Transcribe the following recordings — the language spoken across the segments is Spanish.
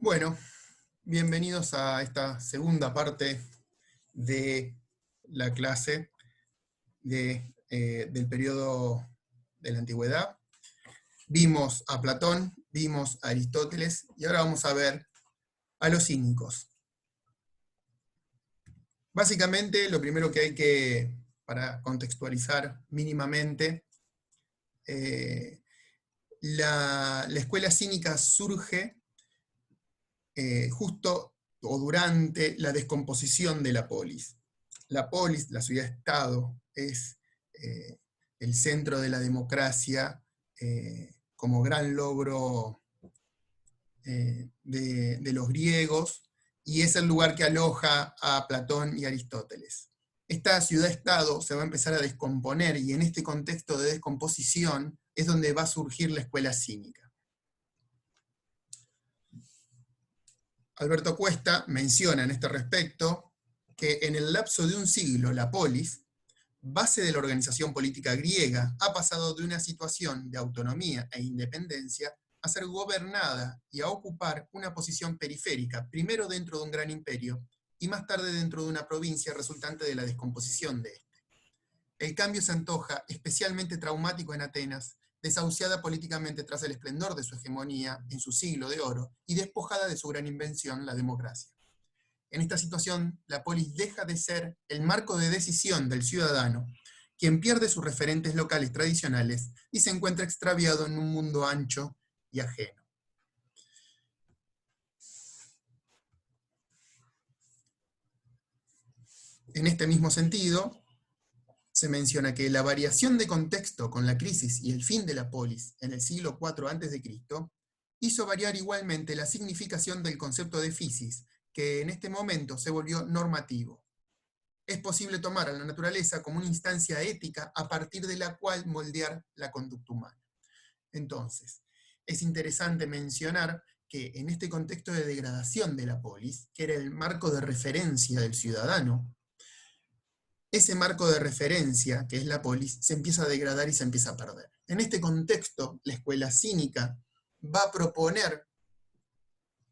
Bueno, bienvenidos a esta segunda parte de la clase del periodo de la antigüedad. Vimos a Platón, vimos a Aristóteles, y ahora vamos a ver a los cínicos. Básicamente, lo primero que hay que, para contextualizar mínimamente, la escuela cínica surge justo o durante la descomposición de la polis. La polis, la ciudad-estado, es el centro de la democracia como gran logro de los griegos, y es el lugar que aloja a Platón y Aristóteles. Esta ciudad-estado se va a empezar a descomponer, y en este contexto de descomposición es donde va a surgir la escuela cínica. Alberto Cuesta menciona en este respecto que en el lapso de un siglo la polis, base de la organización política griega, ha pasado de una situación de autonomía e independencia a ser gobernada y a ocupar una posición periférica, primero dentro de un gran imperio y más tarde dentro de una provincia resultante de la descomposición de este. El cambio se antoja especialmente traumático en Atenas, desahuciada políticamente tras el esplendor de su hegemonía en su siglo de oro y despojada de su gran invención, la democracia. En esta situación, la polis deja de ser el marco de decisión del ciudadano, quien pierde sus referentes locales tradicionales y se encuentra extraviado en un mundo ancho y ajeno. En este mismo sentido, se menciona que la variación de contexto con la crisis y el fin de la polis en el siglo IV a.C. hizo variar igualmente la significación del concepto de physis, que en este momento se volvió normativo. Es posible tomar a la naturaleza como una instancia ética a partir de la cual moldear la conducta humana. Entonces, es interesante mencionar que en este contexto de degradación de la polis, que era el marco de referencia del ciudadano, ese marco de referencia, que es la polis, se empieza a degradar y se empieza a perder. En este contexto, la escuela cínica va a proponer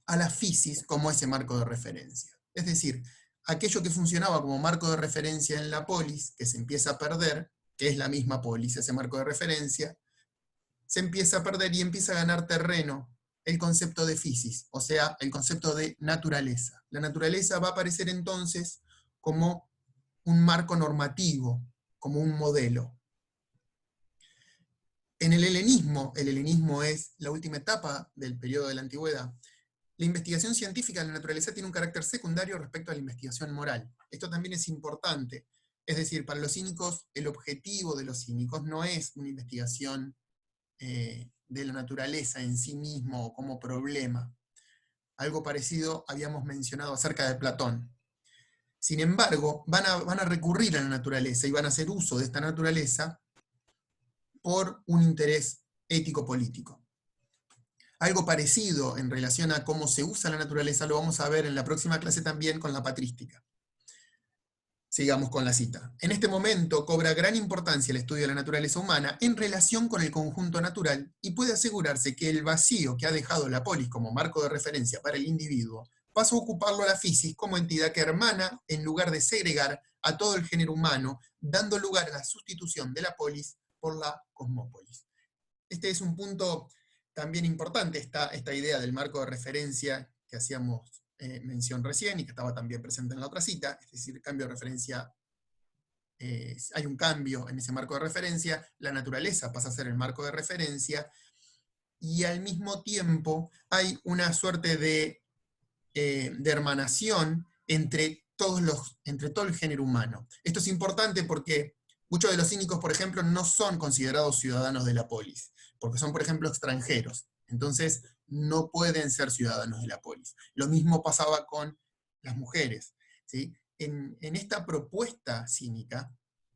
a la physis como ese marco de referencia. Es decir, aquello que funcionaba como marco de referencia en la polis, que se empieza a perder, que es la misma polis, ese marco de referencia, se empieza a perder y empieza a ganar terreno el concepto de physis, o sea, el concepto de naturaleza. La naturaleza va a aparecer entonces como un marco normativo, como un modelo. En el helenismo es la última etapa del periodo de la antigüedad, la investigación científica de la naturaleza tiene un carácter secundario respecto a la investigación moral. Esto también es importante. Es decir, para los cínicos, el objetivo de los cínicos no es una investigación de la naturaleza en sí mismo o como problema. Algo parecido habíamos mencionado acerca de Platón. Sin embargo, van a recurrir a la naturaleza y van a hacer uso de esta naturaleza por un interés ético-político. Algo parecido en relación a cómo se usa la naturaleza lo vamos a ver en la próxima clase también con la patrística. Sigamos con la cita. En este momento cobra gran importancia el estudio de la naturaleza humana en relación con el conjunto natural y puede asegurarse que el vacío que ha dejado la polis como marco de referencia para el individuo pasa a ocuparlo a la physis como entidad que hermana en lugar de segregar a todo el género humano, dando lugar a la sustitución de la polis por la cosmópolis. Este es un punto también importante, esta idea del marco de referencia que hacíamos mención recién y que estaba también presente en la otra cita, es decir, cambio de referencia, hay un cambio en ese marco de referencia, la naturaleza pasa a ser el marco de referencia, y al mismo tiempo hay una suerte de hermanación entre todo el género humano. Esto es importante porque muchos de los cínicos, por ejemplo, no son considerados ciudadanos de la polis, porque son, por ejemplo, extranjeros. Entonces, no pueden ser ciudadanos de la polis. Lo mismo pasaba con las mujeres, ¿sí? En esta propuesta cínica,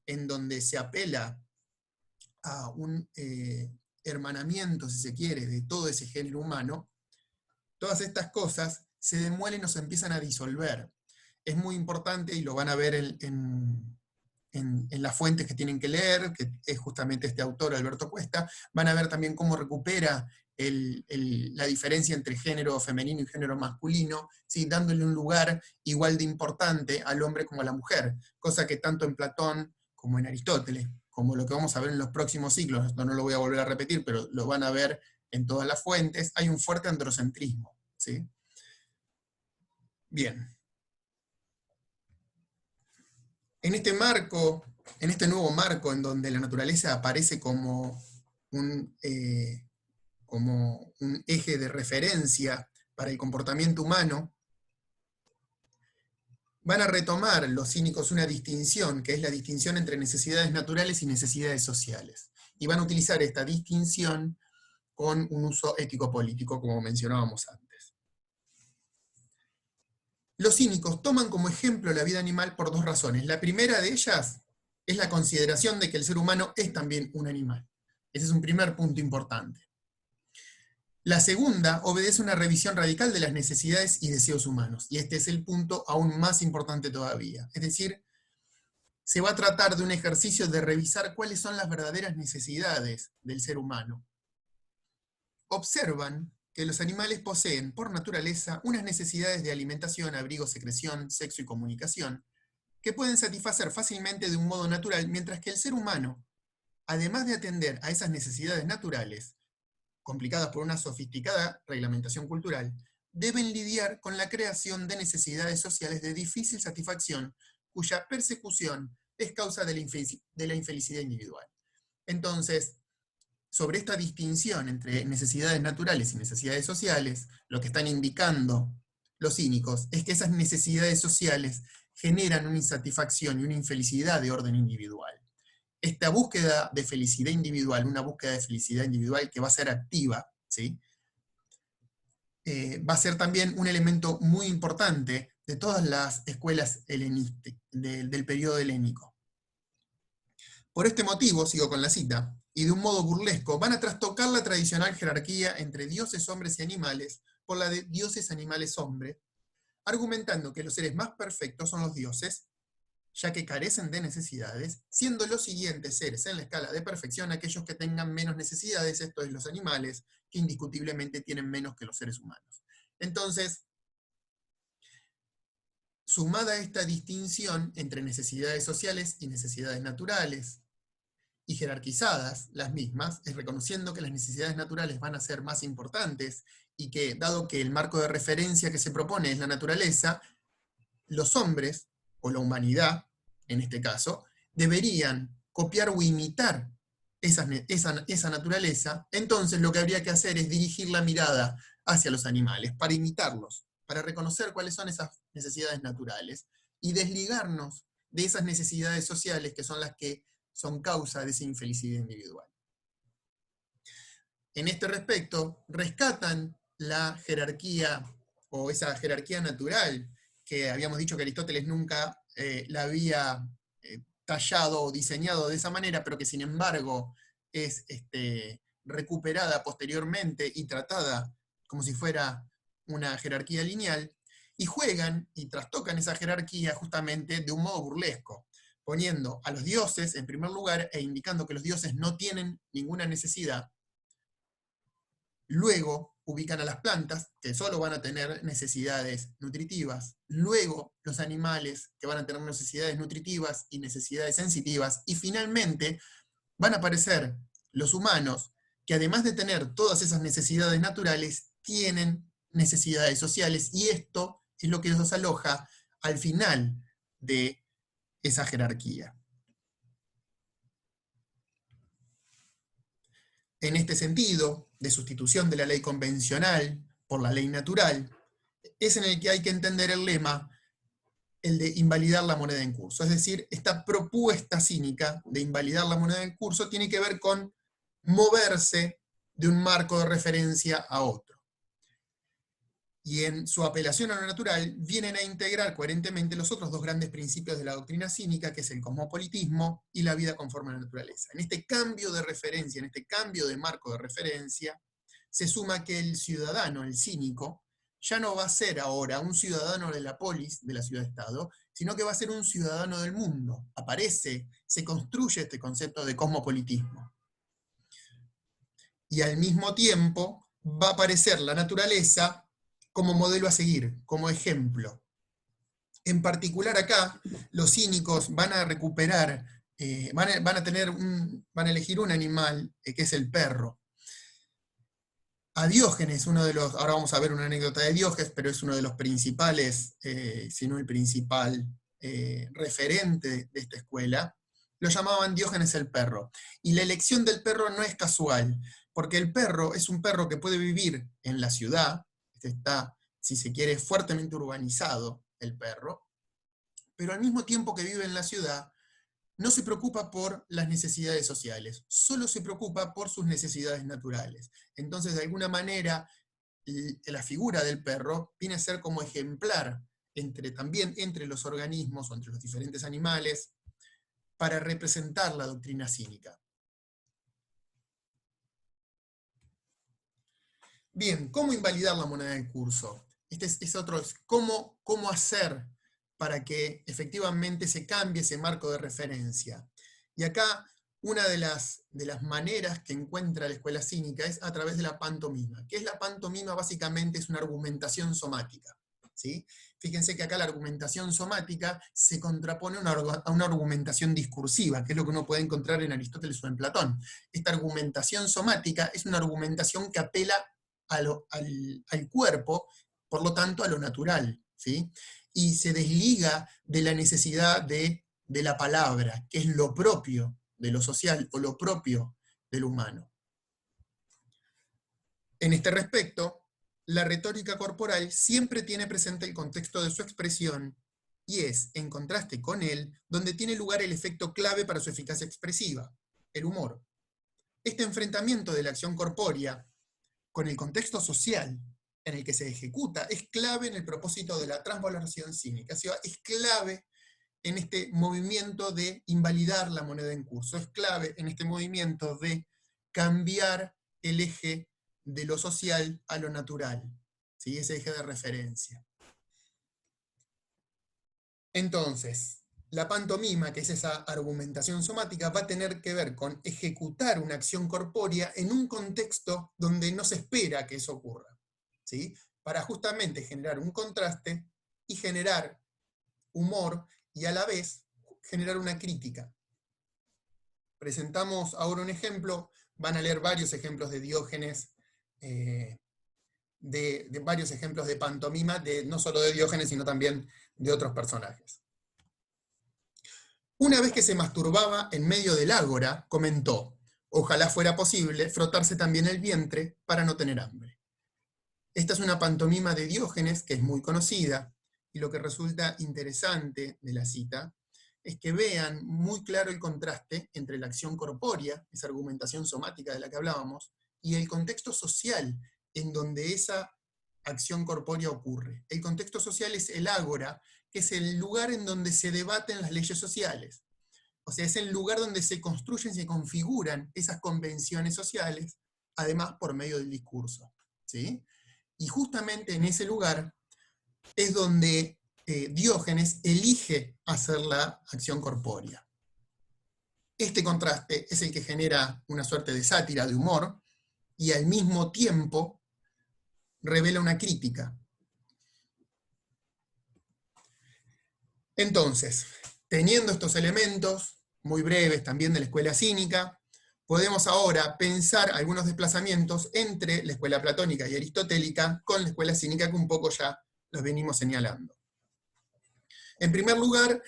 en donde se apela a un hermanamiento, si se quiere, de todo ese género humano, todas estas cosas se demuelen o se empiezan a disolver. Es muy importante, y lo van a ver en las fuentes que tienen que leer, que es justamente este autor, Alberto Cuesta, van a ver también cómo recupera la diferencia entre género femenino y género masculino, ¿sí? Dándole un lugar igual de importante al hombre como a la mujer, cosa que tanto en Platón como en Aristóteles, como lo que vamos a ver en los próximos siglos, esto no lo voy a volver a repetir, pero lo van a ver en todas las fuentes, hay un fuerte androcentrismo, ¿sí? Bien. En este marco, en este nuevo marco en donde la naturaleza aparece como un eje de referencia para el comportamiento humano, van a retomar los cínicos una distinción, que es la distinción entre necesidades naturales y necesidades sociales. Y van a utilizar esta distinción con un uso ético-político, como mencionábamos antes. Los cínicos toman como ejemplo la vida animal por dos razones. La primera de ellas es la consideración de que el ser humano es también un animal. Ese es un primer punto importante. La segunda obedece a una revisión radical de las necesidades y deseos humanos, y este es el punto aún más importante todavía. Es decir, se va a tratar de un ejercicio de revisar cuáles son las verdaderas necesidades del ser humano. Observan que los animales poseen, por naturaleza, unas necesidades de alimentación, abrigo, secreción, sexo y comunicación, que pueden satisfacer fácilmente de un modo natural, mientras que el ser humano, además de atender a esas necesidades naturales, complicadas por una sofisticada reglamentación cultural, deben lidiar con la creación de necesidades sociales de difícil satisfacción, cuya persecución es causa de la infelicidad individual. Entonces, sobre esta distinción entre necesidades naturales y necesidades sociales, lo que están indicando los cínicos es que esas necesidades sociales generan una insatisfacción y una infelicidad de orden individual. Esta búsqueda de felicidad individual, una búsqueda de felicidad individual que va a ser activa, ¿sí? Va a ser también un elemento muy importante de todas las escuelas del periodo helénico. Por este motivo, sigo con la cita, y de un modo burlesco, van a trastocar la tradicional jerarquía entre dioses hombres y animales por la de dioses animales hombres, argumentando que los seres más perfectos son los dioses, ya que carecen de necesidades, siendo los siguientes seres en la escala de perfección aquellos que tengan menos necesidades, esto es los animales, que indiscutiblemente tienen menos que los seres humanos. Entonces, sumada esta distinción entre necesidades sociales y necesidades naturales, y jerarquizadas las mismas, es reconociendo que las necesidades naturales van a ser más importantes, y que, dado que el marco de referencia que se propone es la naturaleza, los hombres, o la humanidad, en este caso, deberían copiar o imitar esa naturaleza. Entonces lo que habría que hacer es dirigir la mirada hacia los animales, para imitarlos, para reconocer cuáles son esas necesidades naturales, y desligarnos de esas necesidades sociales que son las que son causa de esa infelicidad individual. En este respecto, rescatan la jerarquía, o esa jerarquía natural, que habíamos dicho que Aristóteles nunca la había tallado o diseñado de esa manera, pero que sin embargo es recuperada posteriormente y tratada como si fuera una jerarquía lineal, y juegan y trastocan esa jerarquía justamente de un modo burlesco, poniendo a los dioses en primer lugar e indicando que los dioses no tienen ninguna necesidad. Luego ubican a las plantas, que solo van a tener necesidades nutritivas. Luego los animales, que van a tener necesidades nutritivas y necesidades sensitivas. Y finalmente van a aparecer los humanos, que además de tener todas esas necesidades naturales, tienen necesidades sociales. Y esto es lo que los aloja al final de esa jerarquía. En este sentido, de sustitución de la ley convencional por la ley natural, es en el que hay que entender el lema, el de invalidar la moneda en curso. Es decir, esta propuesta cínica de invalidar la moneda en curso tiene que ver con moverse de un marco de referencia a otro. Y en su apelación a lo natural vienen a integrar coherentemente los otros dos grandes principios de la doctrina cínica, que es el cosmopolitismo y la vida conforme a la naturaleza. En este cambio de referencia, en este cambio de marco de referencia, se suma que el ciudadano, el cínico, ya no va a ser ahora un ciudadano de la polis, de la ciudad-estado, sino que va a ser un ciudadano del mundo. Aparece, se construye este concepto de cosmopolitismo. Y al mismo tiempo va a aparecer la naturaleza como modelo a seguir, como ejemplo. En particular acá, los cínicos van a recuperar, van a elegir un animal, que es el perro. A Diógenes, ahora vamos a ver una anécdota de Diógenes, pero es uno de los principales, si no el principal referente de esta escuela, lo llamaban Diógenes el perro. Y la elección del perro no es casual, porque el perro es un perro que puede vivir en la ciudad, está, si se quiere, fuertemente urbanizado el perro, pero al mismo tiempo que vive en la ciudad, no se preocupa por las necesidades sociales, solo se preocupa por sus necesidades naturales. Entonces, de alguna manera, la figura del perro viene a ser como ejemplar también entre los organismos o entre los diferentes animales para representar la doctrina cínica. Bien, ¿cómo invalidar la moneda del curso? ¿Cómo hacer para que efectivamente se cambie ese marco de referencia? Y acá una de las maneras que encuentra la escuela cínica es a través de la pantomima. ¿Qué es la pantomima? Básicamente es una argumentación somática, ¿sí? Fíjense que acá la argumentación somática se contrapone a una argumentación discursiva, que es lo que uno puede encontrar en Aristóteles o en Platón. Esta argumentación somática es una argumentación que apela al cuerpo, por lo tanto a lo natural, ¿sí? Y se desliga de la necesidad de la palabra, que es lo propio de lo social o lo propio del humano. En este respecto, la retórica corporal siempre tiene presente el contexto de su expresión y es, en contraste con él, donde tiene lugar el efecto clave para su eficacia expresiva, el humor. Este enfrentamiento de la acción corpórea con el contexto social en el que se ejecuta es clave en el propósito de la transvaloración cínica, o sea, es clave en este movimiento de invalidar la moneda en curso, es clave en este movimiento de cambiar el eje de lo social a lo natural, ¿sí? Ese eje de referencia. Entonces, la pantomima, que es esa argumentación somática, va a tener que ver con ejecutar una acción corpórea en un contexto donde no se espera que eso ocurra, ¿sí? Para justamente generar un contraste y generar humor y a la vez generar una crítica. Presentamos ahora un ejemplo, van a leer varios ejemplos de Diógenes, de varios ejemplos de pantomima, no solo de Diógenes, sino también de otros personajes. Una vez que se masturbaba en medio del ágora, comentó: ojalá fuera posible frotarse también el vientre para no tener hambre. Esta es una pantomima de Diógenes que es muy conocida, y lo que resulta interesante de la cita es que vean muy claro el contraste entre la acción corpórea, esa argumentación somática de la que hablábamos, y el contexto social en donde esa acción corpórea ocurre. El contexto social es el ágora, que es el lugar en donde se debaten las leyes sociales. O sea, es el lugar donde se construyen, se configuran esas convenciones sociales, además por medio del discurso, ¿sí? Y justamente en ese lugar es donde Diógenes elige hacer la acción corpórea. Este contraste es el que genera una suerte de sátira, de humor, y al mismo tiempo revela una crítica. Entonces, teniendo estos elementos, muy breves también de la escuela cínica, podemos ahora pensar algunos desplazamientos entre la escuela platónica y aristotélica con la escuela cínica que un poco ya los venimos señalando. En primer lugar,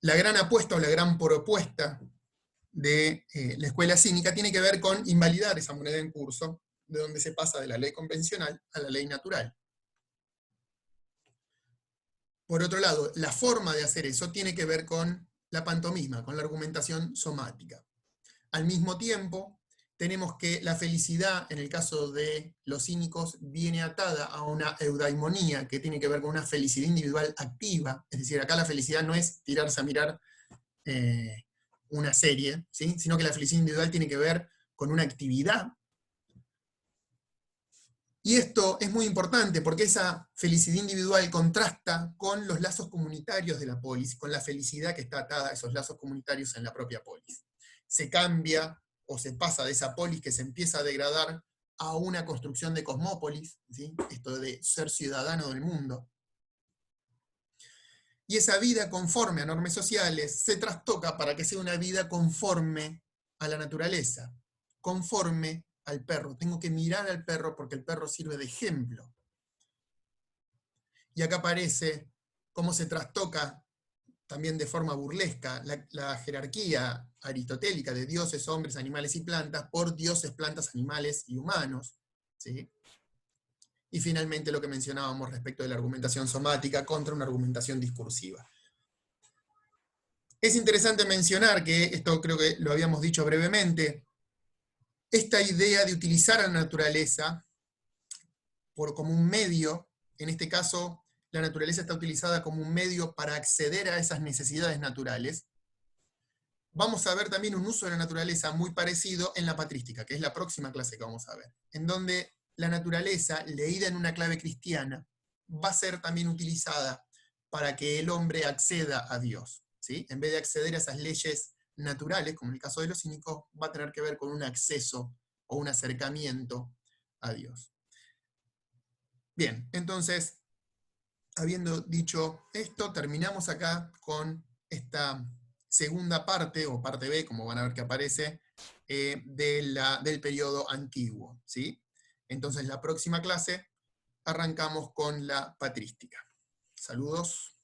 la gran apuesta o la gran propuesta de la escuela cínica tiene que ver con invalidar esa moneda en curso, de donde se pasa de la ley convencional a la ley natural. Por otro lado, la forma de hacer eso tiene que ver con la pantomima, con la argumentación somática. Al mismo tiempo, tenemos que la felicidad, en el caso de los cínicos, viene atada a una eudaimonía, que tiene que ver con una felicidad individual activa. Es decir, acá la felicidad no es tirarse a mirar una serie, ¿sí? Sino que la felicidad individual tiene que ver con una actividad. Y esto es muy importante porque esa felicidad individual contrasta con los lazos comunitarios de la polis, con la felicidad que está atada a esos lazos comunitarios en la propia polis. Se cambia o se pasa de esa polis que se empieza a degradar a una construcción de cosmópolis, ¿sí? Esto de ser ciudadano del mundo. Y esa vida conforme a normas sociales se trastoca para que sea una vida conforme a la naturaleza, conforme al perro. Tengo que mirar al perro porque el perro sirve de ejemplo. Y acá aparece cómo se trastoca también de forma burlesca la jerarquía aristotélica de dioses, hombres, animales y plantas por dioses, plantas, animales y humanos, ¿sí? Y finalmente lo que mencionábamos respecto de la argumentación somática contra una argumentación discursiva. Es interesante mencionar que, esto creo que lo habíamos dicho brevemente, esta idea de utilizar a la naturaleza como un medio, en este caso la naturaleza está utilizada como un medio para acceder a esas necesidades naturales. Vamos a ver también un uso de la naturaleza muy parecido en la patrística, que es la próxima clase que vamos a ver, en donde la naturaleza, leída en una clave cristiana, va a ser también utilizada para que el hombre acceda a Dios, ¿sí? En vez de acceder a esas leyes naturales, como en el caso de los cínicos, va a tener que ver con un acceso o un acercamiento a Dios. Bien, entonces, habiendo dicho esto, terminamos acá con esta segunda parte, o parte B, como van a ver que aparece, del periodo antiguo, ¿sí? Entonces, la próxima clase arrancamos con la patrística. Saludos.